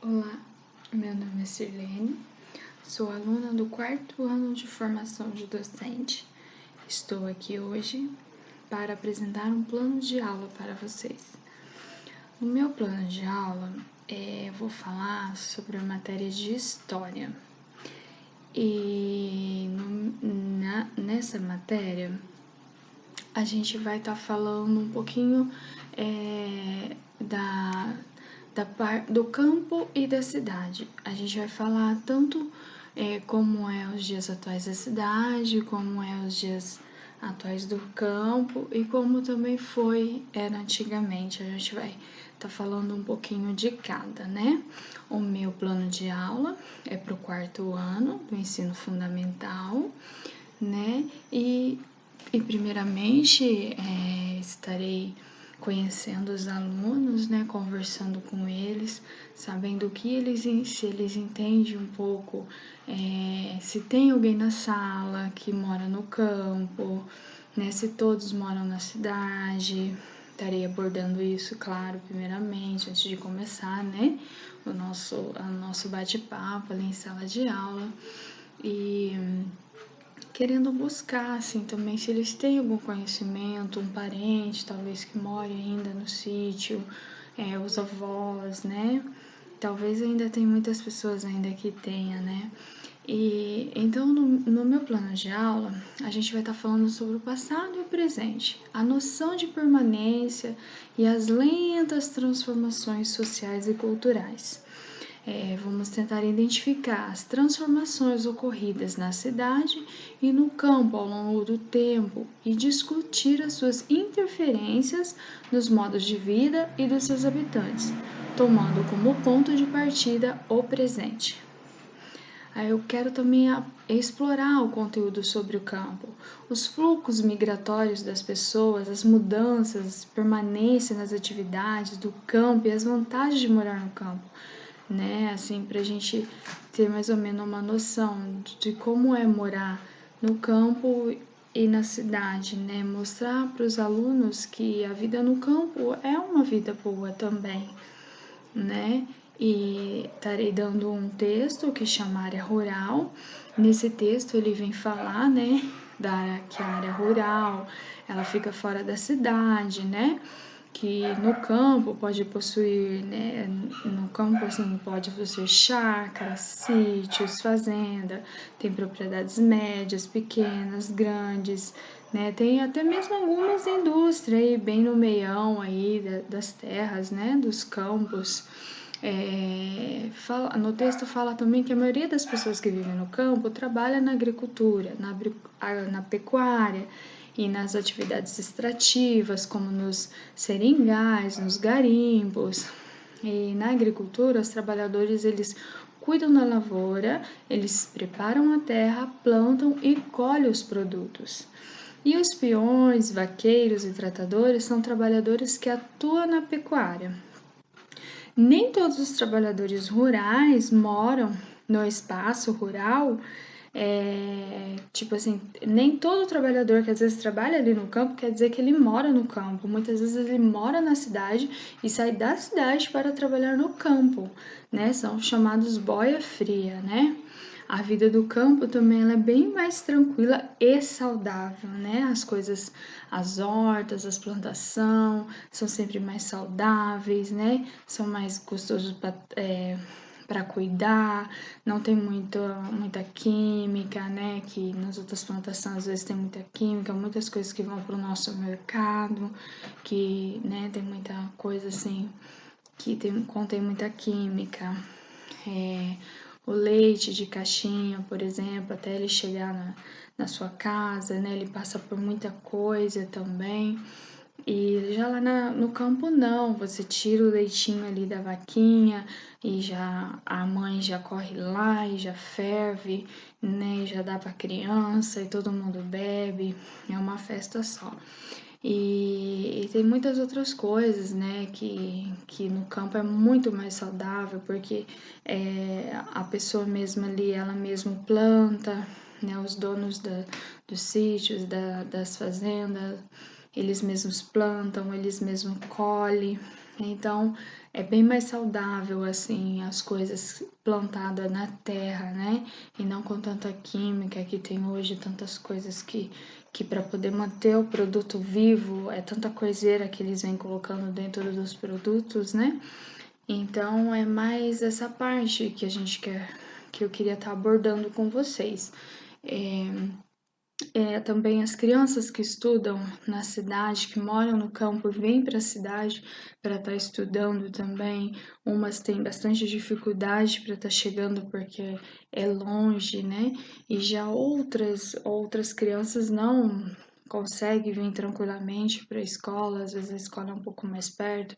Olá, meu nome é Sirlene, sou aluna do 4º ano de formação de docente. Estou aqui hoje para apresentar um plano de aula para vocês. No meu plano de aula, vou falar sobre a matéria de História. E nessa matéria, a gente vai estar falando um pouquinho do campo e da cidade. A gente vai falar tanto como é os dias atuais da cidade, como é os dias atuais do campo e como também era antigamente. A gente vai estar falando um pouquinho de cada, né? O meu plano de aula é para o 4º ano do ensino fundamental, né? E primeiramente estarei conhecendo os alunos, né, conversando com eles, sabendo se eles entendem um pouco, se tem alguém na sala que mora no campo, né, se todos moram na cidade. Estarei abordando isso, claro, primeiramente, antes de começar, né, o nosso bate-papo ali em sala de aula. E querendo buscar, assim, também se eles têm algum conhecimento, um parente, talvez que more ainda no sítio, os avós, né? Talvez ainda tem muitas pessoas ainda que tenha, né? E então no meu plano de aula, a gente vai estar falando sobre o passado e o presente, a noção de permanência e as lentas transformações sociais e culturais. Vamos tentar identificar as transformações ocorridas na cidade e no campo ao longo do tempo e discutir as suas interferências nos modos de vida e dos seus habitantes, tomando como ponto de partida o presente. Aí eu quero também explorar o conteúdo sobre o campo, os fluxos migratórios das pessoas, as mudanças, permanência nas atividades do campo e as vantagens de morar no campo, né? Assim, para a gente ter mais ou menos uma noção de como é morar no campo e na cidade, né? Mostrar para os alunos que a vida no campo é uma vida boa também, né? E estarei dando um texto que chama Área Rural. Nesse texto ele vem falar, né, que a área rural, ela fica fora da cidade, né? Que no campo pode possuir, né, no campo assim, pode possuir chácaras, sítios, fazenda, tem propriedades médias, pequenas, grandes, né, tem até mesmo algumas indústrias aí bem no meião aí das terras, né, dos campos. No texto fala também que a maioria das pessoas que vivem no campo trabalha na agricultura, na pecuária e nas atividades extrativas, como nos seringais, nos garimpos. E na agricultura, os trabalhadores eles cuidam da lavoura, eles preparam a terra, plantam e colhem os produtos. E os peões, vaqueiros e tratadores são trabalhadores que atuam na pecuária. Nem todos os trabalhadores rurais moram no espaço rural. Tipo assim, nem todo trabalhador que às vezes trabalha ali no campo quer dizer que ele mora no campo. Muitas vezes ele mora na cidade e sai da cidade para trabalhar no campo, né? São chamados boia fria, né? A vida do campo também ela é bem mais tranquila e saudável, né? As hortas, as plantações são sempre mais saudáveis, né? São mais gostosos para cuidar, não tem muita química, né? Que nas outras plantações às vezes tem muita química, muitas coisas que vão para o nosso mercado, que, né, tem muita coisa assim que contém muita química. O leite de caixinha, por exemplo, até ele chegar na sua casa, né? Ele passa por muita coisa também. E já lá no campo não, você tira o leitinho ali da vaquinha e a mãe já corre lá e já ferve, né? E já dá para criança e todo mundo bebe, é uma festa só. E tem muitas outras coisas, né, que no campo é muito mais saudável, porque a pessoa mesma ali, ela mesma planta, né, os donos dos sítios, das fazendas, eles mesmos plantam, eles mesmos colhem, Então, é bem mais saudável, assim, as coisas plantadas na terra, né? E não com tanta química que tem hoje, tantas coisas que para poder manter o produto vivo, é tanta coiseira que eles vêm colocando dentro dos produtos, né? Então, é mais essa parte que a gente quer, que eu queria estar abordando com vocês. Também as crianças que estudam na cidade, que moram no campo, vêm para a cidade para estar estudando também. Umas têm bastante dificuldade para estar chegando porque é longe, né? E já outras crianças não conseguem vir tranquilamente para a escola, às vezes a escola é um pouco mais perto.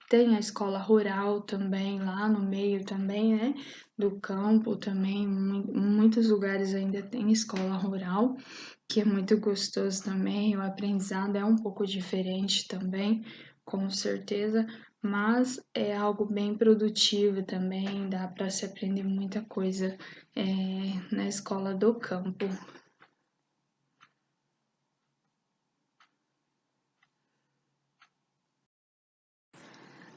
Tem a escola rural também, lá no meio também, né? Do campo também. Muitos lugares ainda tem escola rural, que é muito gostoso também. O aprendizado é um pouco diferente também, com certeza, mas é algo bem produtivo também. Dá para se aprender muita coisa na escola do campo.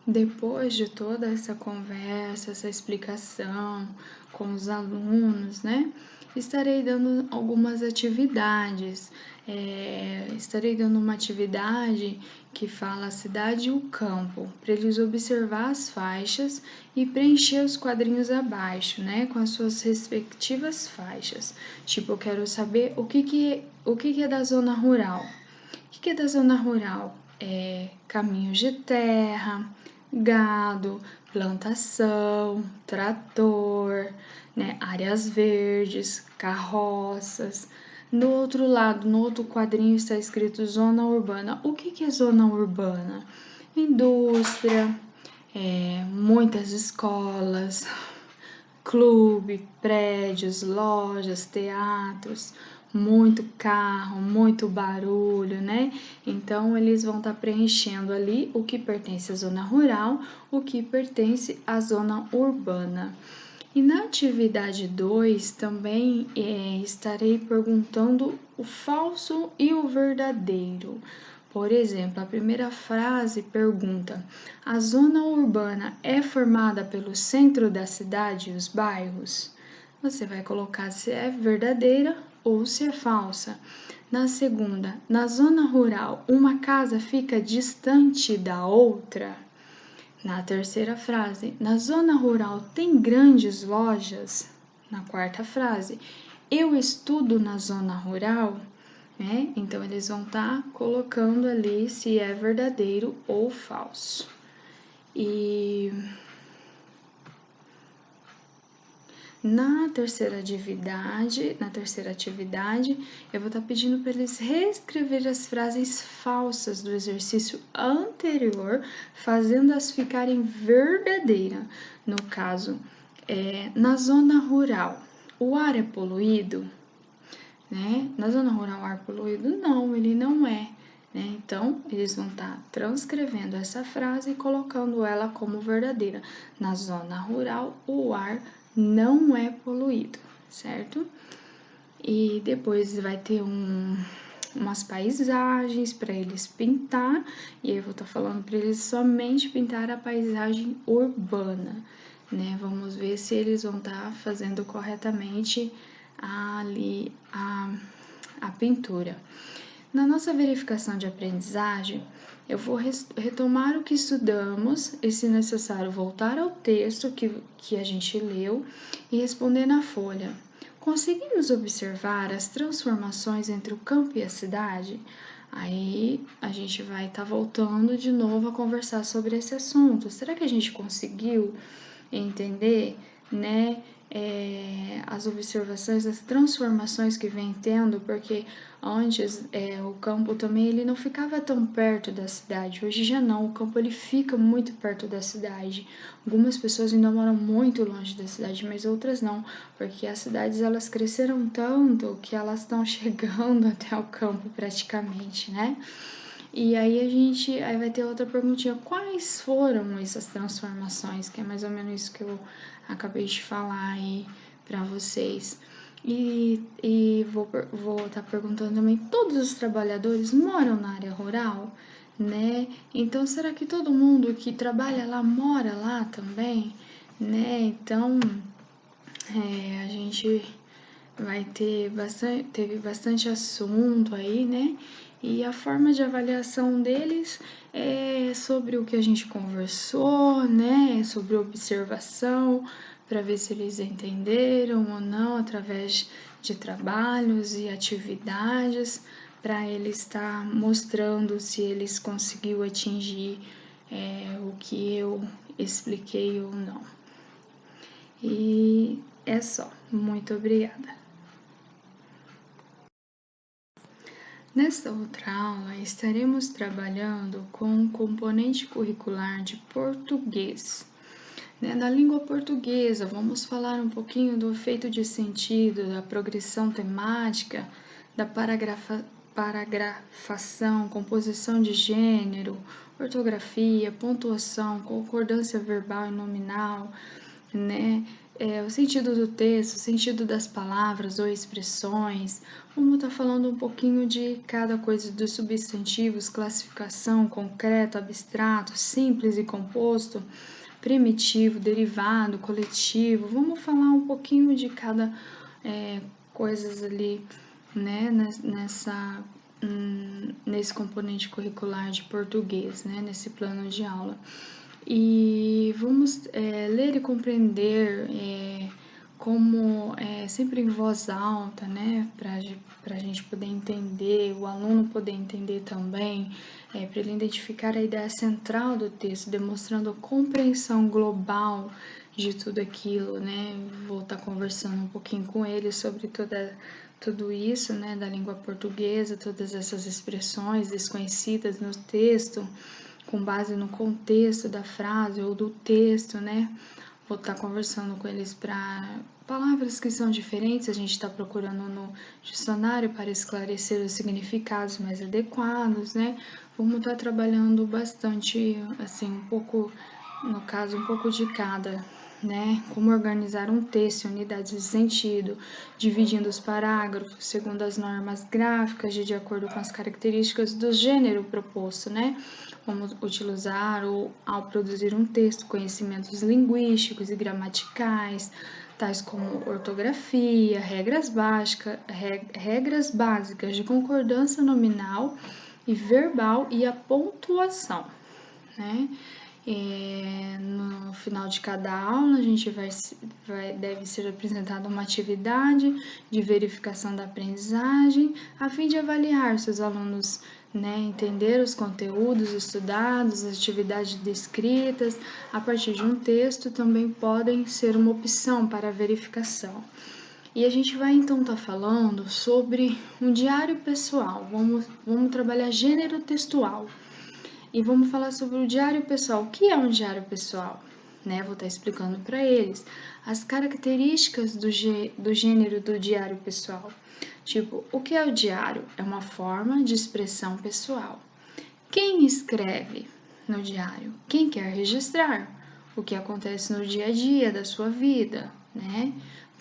Depois de toda essa conversa, essa explicação com os alunos, né? Estarei dando algumas atividades. Estarei dando uma atividade que fala a cidade e o campo, para eles observar as faixas e preencher os quadrinhos abaixo, né? Com as suas respectivas faixas. Tipo, eu quero saber o que é da zona rural. O que é da zona rural? Caminhos de terra, gado, plantação, trator, né, áreas verdes, carroças. No outro lado, no outro quadrinho está escrito zona urbana. O que é zona urbana? Indústria, muitas escolas, clube, prédios, lojas, teatros, muito carro, muito barulho, né? Então eles vão estar preenchendo ali o que pertence à zona rural, o que pertence à zona urbana. E na atividade 2 também estarei perguntando o falso e o verdadeiro. Por exemplo, a primeira frase pergunta: a zona urbana é formada pelo centro da cidade e os bairros? Você vai colocar se é verdadeira ou se é falsa. Na segunda, na zona rural, uma casa fica distante da outra? Na terceira frase, na zona rural tem grandes lojas? Na quarta frase, eu estudo na zona rural? Então, eles vão estar colocando ali se é verdadeiro ou falso. E na terceira atividade, eu vou estar pedindo para eles reescrever as frases falsas do exercício anterior, fazendo-as ficarem verdadeiras. No caso, na zona rural, o ar é poluído? Né? Na zona rural, o ar poluído? Não, ele não é. Né? Então, eles vão estar transcrevendo essa frase e colocando ela como verdadeira. Na zona rural, o ar não é poluído, certo? E depois vai ter umas paisagens para eles pintar, e aí eu vou estar falando para eles somente pintar a paisagem urbana, né? Vamos ver se eles vão estar fazendo corretamente ali a pintura. Na nossa verificação de aprendizagem, eu vou retomar o que estudamos e, se necessário, voltar ao texto que a gente leu e responder na folha. Conseguimos observar as transformações entre o campo e a cidade? Aí a gente vai estar voltando de novo a conversar sobre esse assunto. Será que a gente conseguiu entender, né, as observações, as transformações que vem tendo? Porque antes o campo também ele não ficava tão perto da cidade. Hoje já não, o campo ele fica muito perto da cidade. Algumas pessoas ainda moram muito longe da cidade, mas outras não, porque as cidades elas cresceram tanto que elas estão chegando até o campo praticamente, né? E aí vai ter outra perguntinha: quais foram essas transformações? Que é mais ou menos isso que eu acabei de falar aí para vocês. E vou estar perguntando também: todos os trabalhadores moram na área rural? né? Então, será que todo mundo que trabalha lá mora lá também, né? Então, a gente teve bastante assunto aí, né? E a forma de avaliação deles é sobre o que a gente conversou, né? Sobre observação, para ver se eles entenderam ou não, através de trabalhos e atividades, para ele estar mostrando se eles conseguiu atingir o que eu expliquei ou não. E é só. Muito obrigada. Nesta outra aula, estaremos trabalhando com o componente curricular de português. Na língua portuguesa, vamos falar um pouquinho do efeito de sentido, da progressão temática, da paragrafação, composição de gênero, ortografia, pontuação, concordância verbal e nominal, né? O sentido do texto, o sentido das palavras ou expressões. Vamos estar falando um pouquinho de cada coisa dos substantivos, classificação, concreto, abstrato, simples e composto, primitivo, derivado, coletivo. Vamos falar um pouquinho de cada coisas ali, né, nesse componente curricular de português, né, nesse plano de aula. E vamos ler e compreender como sempre em voz alta, né, para a gente poder entender, o aluno poder entender também, para ele identificar a ideia central do texto, demonstrando a compreensão global de tudo aquilo, né. Vou estar conversando um pouquinho com ele sobre tudo isso, né, da língua portuguesa, todas essas expressões desconhecidas no texto, com base no contexto da frase ou do texto, né? Vou estar conversando com eles para palavras que são diferentes, a gente está procurando no dicionário para esclarecer os significados mais adequados, né? Vamos estar trabalhando bastante, assim, um pouco, no caso, um pouco de cada, né? Como organizar um texto em unidades de sentido, dividindo os parágrafos segundo as normas gráficas de acordo com as características do gênero proposto, né? Como utilizar ao produzir um texto conhecimentos linguísticos e gramaticais, tais como ortografia, regras básicas de concordância nominal e verbal e a pontuação, né? No final de cada aula, a gente deve ser apresentada uma atividade de verificação da aprendizagem, a fim de avaliar se os alunos, né, entenderam os conteúdos estudados, as atividades descritas a partir de um texto também podem ser uma opção para a verificação. E a gente vai então estar falando sobre um diário pessoal, vamos trabalhar gênero textual. E vamos falar sobre o diário pessoal. O que é um diário pessoal? Né? Vou estar explicando para eles as características do gênero do diário pessoal. Tipo, o que é o diário? É uma forma de expressão pessoal. Quem escreve no diário? Quem quer registrar o que acontece no dia a dia da sua vida, né?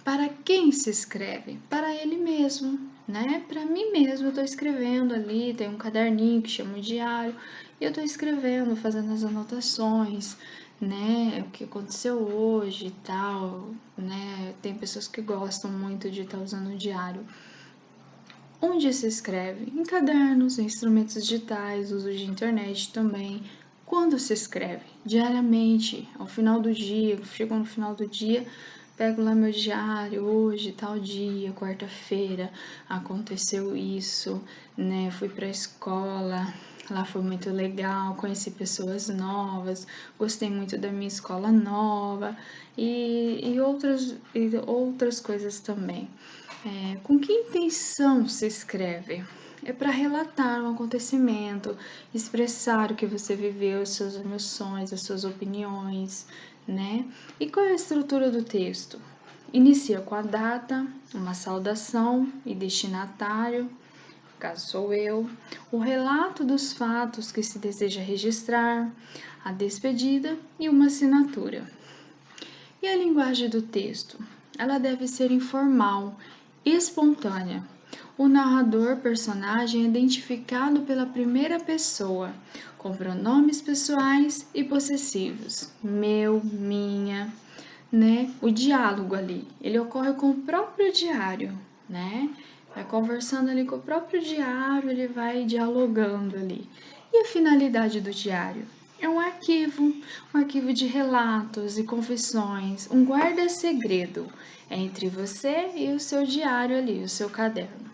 Para quem se escreve? Para ele mesmo, né? Para mim mesmo, eu estou escrevendo ali, tem um caderninho que chama diário, e eu estou escrevendo, fazendo as anotações, né? O que aconteceu hoje e tal, né? Tem pessoas que gostam muito de estar usando o diário. Onde se escreve? Em cadernos, em instrumentos digitais, uso de internet também. Quando se escreve? Diariamente, ao final do dia, chegou no final do dia, pego lá meu diário, hoje, tal dia, quarta-feira, aconteceu isso, né? Fui para a escola, lá foi muito legal, conheci pessoas novas, gostei muito da minha escola nova e outras coisas também. Com que intenção se escreve? É para relatar um acontecimento, expressar o que você viveu, as suas emoções, as suas opiniões, né? E qual é a estrutura do texto? Inicia com a data, uma saudação e destinatário, no caso sou eu, o relato dos fatos que se deseja registrar, a despedida e uma assinatura. E a linguagem do texto? Ela deve ser informal, espontânea, O narrador personagem é identificado pela primeira pessoa, com pronomes pessoais e possessivos. Meu, minha, né? O diálogo ali, ele ocorre com o próprio diário, né? Vai conversando ali com o próprio diário, ele vai dialogando ali. E a finalidade do diário? É um arquivo de relatos e confissões, um guarda-segredo entre você e o seu diário ali, o seu caderno,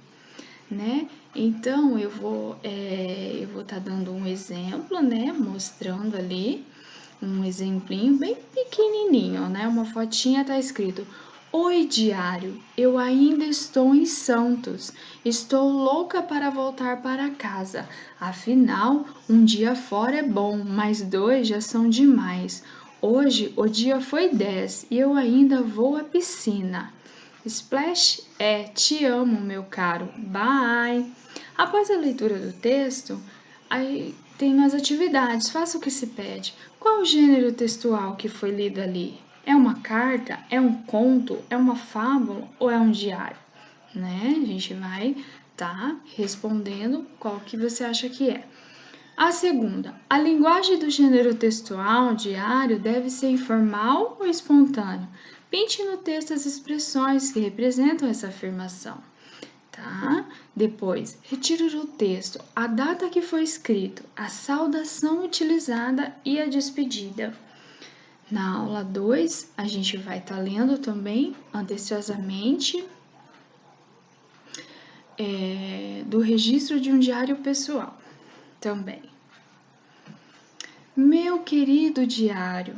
né? Então, eu vou estar dando um exemplo, né? Mostrando ali um exemplinho bem pequenininho, né? Uma fotinha tá escrito: Oi, diário, eu ainda estou em Santos. Estou louca para voltar para casa. Afinal, um dia fora é bom, mas 2 já são demais. Hoje o dia foi 10 e eu ainda vou à piscina. Splash é te amo, meu caro. Bye. Após a leitura do texto, aí tem as atividades. Faça o que se pede. Qual o gênero textual que foi lido ali? É uma carta? É um conto? É uma fábula ou é um diário? Né? A gente vai respondendo qual que você acha que é. A segunda, a linguagem do gênero textual diário deve ser informal ou espontâneo? Pinte no texto as expressões que representam essa afirmação, tá? Depois, retire do texto a data que foi escrito, a saudação utilizada e a despedida. Na aula 2, a gente vai estar lendo também, atenciosamente, do registro de um diário pessoal, também. Meu querido diário,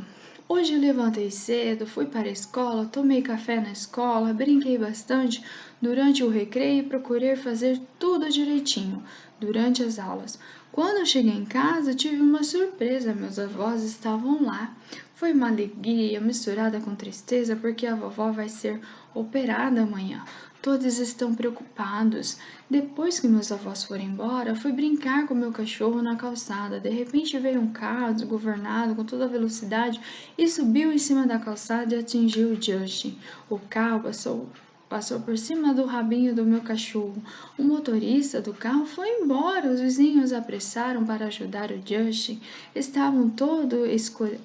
hoje eu levantei cedo, fui para a escola, tomei café na escola, brinquei bastante durante o recreio e procurei fazer tudo direitinho durante as aulas. Quando eu cheguei em casa, tive uma surpresa, meus avós estavam lá. Foi uma alegria misturada com tristeza porque a vovó vai ser operada amanhã. Todos estão preocupados. Depois que meus avós foram embora, fui brincar com meu cachorro na calçada. De repente veio um carro desgovernado com toda velocidade e subiu em cima da calçada e atingiu o Justin. O carro passou por cima do rabinho do meu cachorro. O motorista do carro foi embora. Os vizinhos apressaram para ajudar o Justin. Estavam todos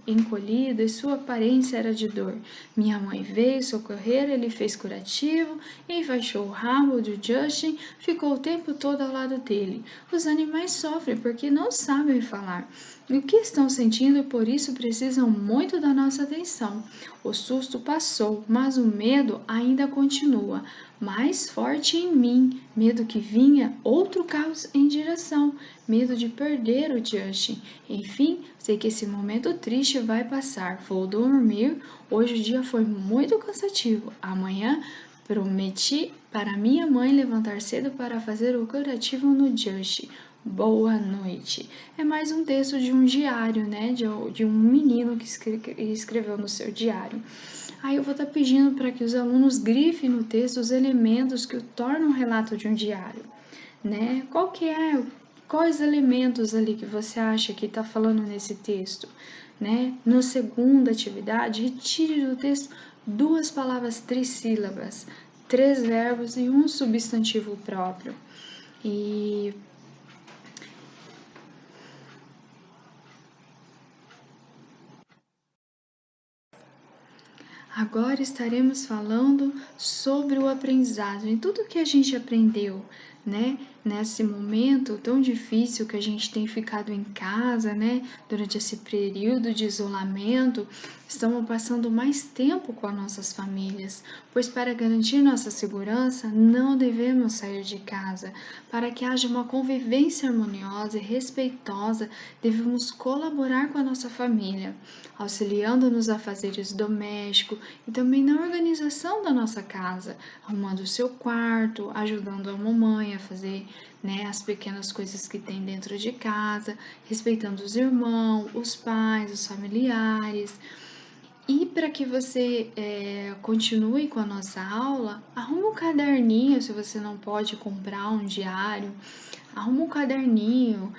encolhidos e sua aparência era de dor. Minha mãe veio socorrer, ele fez curativo, enfaixou o rabo do Justin, ficou o tempo todo ao lado dele. Os animais sofrem porque não sabem falar. O que estão sentindo e por isso precisam muito da nossa atenção. O susto passou, mas o medo ainda continua, mais forte em mim, medo que vinha outro carro em direção, medo de perder o Justin. Enfim, sei que esse momento triste vai passar. Vou dormir. Hoje o dia foi muito cansativo. Amanhã prometi para minha mãe levantar cedo para fazer o curativo no Justin. Boa noite. É mais um texto de um diário, né? De um menino que escreveu no seu diário. Aí eu vou estar pedindo para que os alunos grifem no texto os elementos que o tornam um relato de um diário, né? Quais elementos ali que você acha que está falando nesse texto, né? Na segunda atividade, retire do texto 2 palavras trissílabas, 3 verbos e um substantivo próprio. E agora estaremos falando sobre o aprendizado, em tudo que a gente aprendeu, né? Nesse momento tão difícil que a gente tem ficado em casa, né? Durante esse período de isolamento, estamos passando mais tempo com as nossas famílias, pois para garantir nossa segurança, não devemos sair de casa. Para que haja uma convivência harmoniosa e respeitosa, devemos colaborar com a nossa família, auxiliando-nos a fazeres domésticos e também na organização da nossa casa, arrumando o seu quarto, ajudando a mamãe a fazer, né, as pequenas coisas que tem dentro de casa, respeitando os irmãos, os pais, os familiares. E para que você continue com a nossa aula, arruma um caderninho, se você não pode comprar um diário, arruma um caderninho,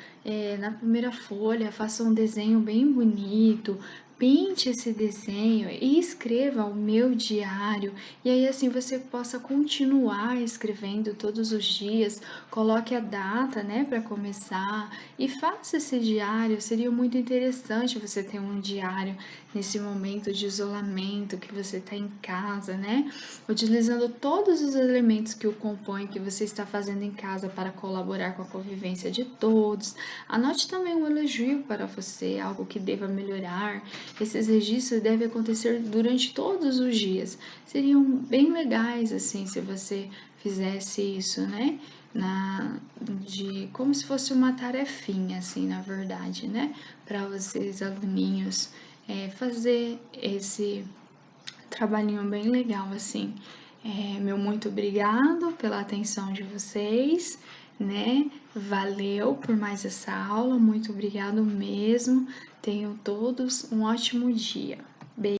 na primeira folha, faça um desenho bem bonito, pinte esse desenho e escreva o meu diário, e aí assim você possa continuar escrevendo todos os dias, coloque a data, né, para começar e faça esse diário. Seria muito interessante você ter um diário nesse momento de isolamento que você está em casa, né, utilizando todos os elementos que o compõem, que você está fazendo em casa para colaborar com a convivência de todos. Anote também um elogio para você, algo que deva melhorar. Esses registros devem acontecer durante todos os dias. Seriam bem legais, assim, se você fizesse isso, né? Como se fosse uma tarefinha, assim, na verdade, né? Para vocês, aluninhos, fazer esse trabalhinho bem legal, assim. Meu muito obrigado pela atenção de vocês, né? Valeu por mais essa aula, muito obrigado mesmo. Tenham todos um ótimo dia. Beijo.